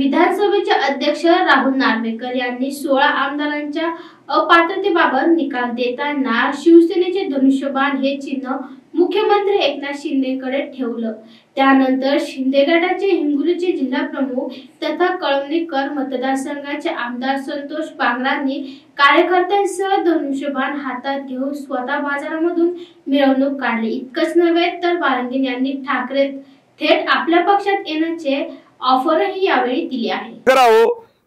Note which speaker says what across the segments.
Speaker 1: विधानसभेचे अध्यक्ष राहुल नार्वेकर यांनी 16 आमदारांच्या अपात्रतेबाबत निकाल देताना शिवसेनेचे धनुष्यबाण हे चिन्ह मुख्यमंत्री एकनाथ शिंदेकडे ठेवलं। त्यानंतर शिंदे गटाचे हिंगोलीचे जिल्हा प्रमुख तथा कळमनेर मतदारसंघाचे आमदार संतोष पांगरांनी कार्यकर्त्यांसह धनुष्यबाण हातात घेऊन स्वतः बाजारामधून मिरवणूक काढली। इतकंच नव्हे तर वारंगीण यांनी ठाकरे थेट आपल्या पक्षात येण्याचे ऑफरही यावेळी दिली आहे।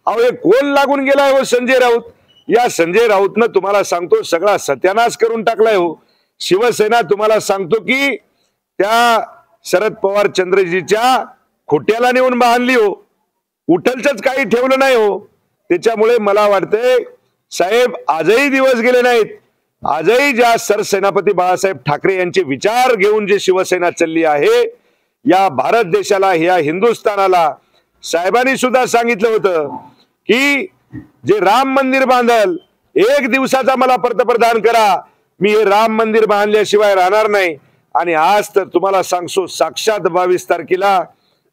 Speaker 2: अहो कोण लागून गेलाय हो संजय राऊत। या संजय राऊतनं तुम्हाला सांगतो सगळा सत्यानाश करून टाकलाय हो। शिवसेना तुम्हाला सांगतो की त्या शरद पवार चंद्रजीच्या खोट्याला नेऊन बांधली हो, उठलच काही ठेवलं नाही हो। त्याच्यामुळे मला वाटतंय साहेब आजही दिवस गेले नाहीत, आजही ज्या सरसेनापती बाळासाहेब ठाकरे यांचे विचार घेऊन जे शिवसेना चालली आहे या भारत देशाला, या हिंदुस्थानाला साहेबांनी सुद्धा सांगितलं होतं की जे राम मंदिर बांधल 1 दिवसाचा मला पंतप्रधान करा, मी हे राम मंदिर बांधल्याशिवाय राहणार नाही। आणि आज तर तुम्हाला सांगतो साक्षात 22 तारखेला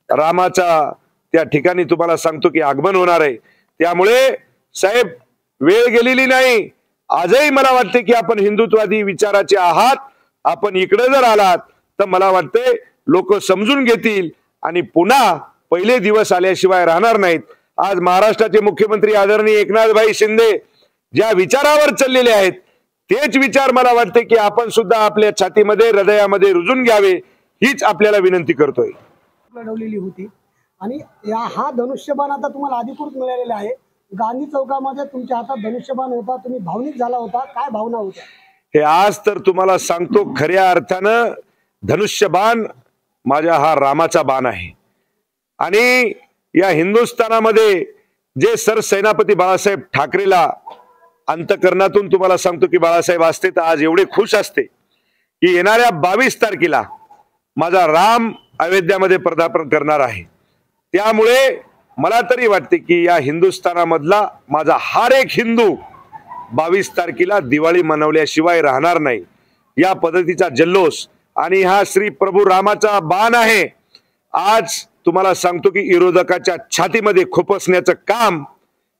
Speaker 2: रामाचा त्या ठिकाणी तुम्हाला सांगतो की आगमन होणार आहे। त्यामुळे साहेब वेळ गेलेली नाही। आजही मला वाटते की आपण हिंदुत्ववादी विचाराचे आहात, आपण इकडे जर आलात तर मला वाटते लोक समजून घेतील आणि पुन्हा पहिले दिवस आल्याशिवाय राहणार नाहीत। आज महाराष्ट्राचे मुख्यमंत्री आदरणीय एकनाथभाई शिंदे ज्या विचारावर चाललेले आहेत तेच विचार मला वाटते की आपण सुद्धा आपल्या छातीमध्ये हृदयामध्ये रुजून घ्यावे, हीच आपल्याला विनंती करतोय।
Speaker 3: लढवलेली होती आणि हा धनुष्यबाण आता तुम्हाला अधिकृत मिळालेला आहे। गांधी चौकामध्ये तुमच्या हातात धनुष्यबाण होता, तुम्ही भावनिक झाला होता, काय भावना होत्या?
Speaker 2: हे आज तर तुम्हाला सांगतो खऱ्या अर्थानं धनुष्यबाण माझ्या हा रामाचा बाण आहे। आणि या हिंदुस्थानामध्ये जे सरसेनापती बाळासाहेब ठाकरेला अंतकरणातून तुम्हाला सांगतो की बाळासाहेब असते तर आज एवढे खुश असते की येणाऱ्या 22 तारखेला माझा राम अयोध्यामध्ये पदार्पण करणार आहे। त्यामुळे मला तरी वाटते की या हिंदुस्थानामधला माझा हर एक हिंदू 22 तारखेला दिवाळी मनवल्याशिवाय राहणार नाही। या पद्धतीचा जल्लोष आणि हा श्री प्रभू रामाचा बाण आहे। आज तुम्हाला सांगतो की विरोधकाच्या छातीमध्ये खुपसण्याचं काम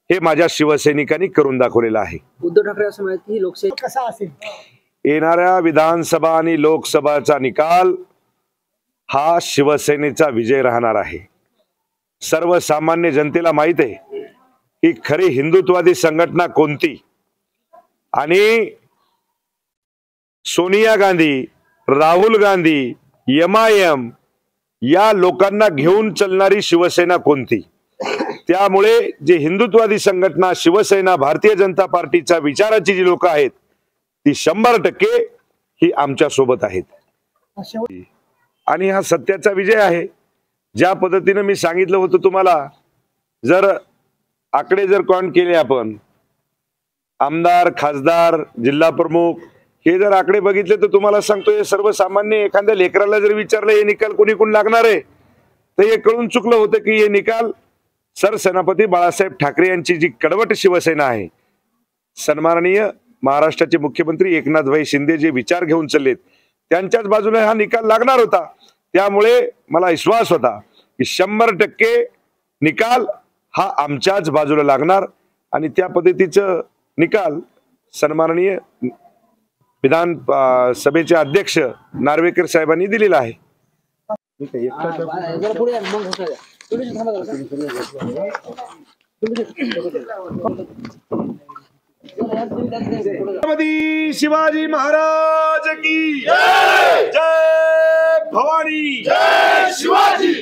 Speaker 2: हे माझ्या शिवसैनिकांनी करून दाखवलेलं आहे।
Speaker 4: उद्धव ठाकरे असं म्हणतात की लोकशाही
Speaker 3: कसा असेल?
Speaker 2: येणाऱ्या विधानसभा आणि लोकसभाचा निकाल हा शिवसेनेचा विजय राहणार आहे। सर्वसामान्य जनतेला माहित आहे की खरी हिंदुत्ववादी संघटना कोणती आणि सोनिया गांधी, राहुल गांधी, MIM या लोकांना घेऊन चालणारी शिवसेना कोणती। त्यामुळे जे हिंदुत्ववादी संघटना शिवसेना भारतीय जनता पार्टीच्या विचाराची जी लोक आहेत ती 100% ही आमच्या सोबत आहेत आणि हा सत्याचा विजय आहे। ज्या पद्धतीने मी सांगितलं होतं तुम्हाला, जर आकडे जर काउंट केले आपण आमदार, खासदार, जिल्हा प्रमुख हे जर आकडे बघितले तर तुम्हाला सांगतो हे सर्वसामान्य एखाद्या लेकराला जर विचारलं हे निकाल कोणी कोण लागणार आहे तर हे कळून चुकलं होतं की हे निकाल सरसेनापती बाळासाहेब ठाकरे यांची जी कडवट शिवसेना आहे, सन्माननीय महाराष्ट्राचे मुख्यमंत्री एकनाथभाई शिंदे जे विचार घेऊन चाललेत त्यांच्याच बाजूने हा निकाल लागणार होता। त्यामुळे मला विश्वास होता की 100% निकाल हा आमच्याच बाजूला लागणार आणि त्या पद्धतीचं निकाल सन्माननीय विधान सभेचे अध्यक्ष नार्वेकर साहेबांनी दिलेला आहे। छत्रपती शिवाजी महाराज की जय, जय भवानी, जय शिवाजी।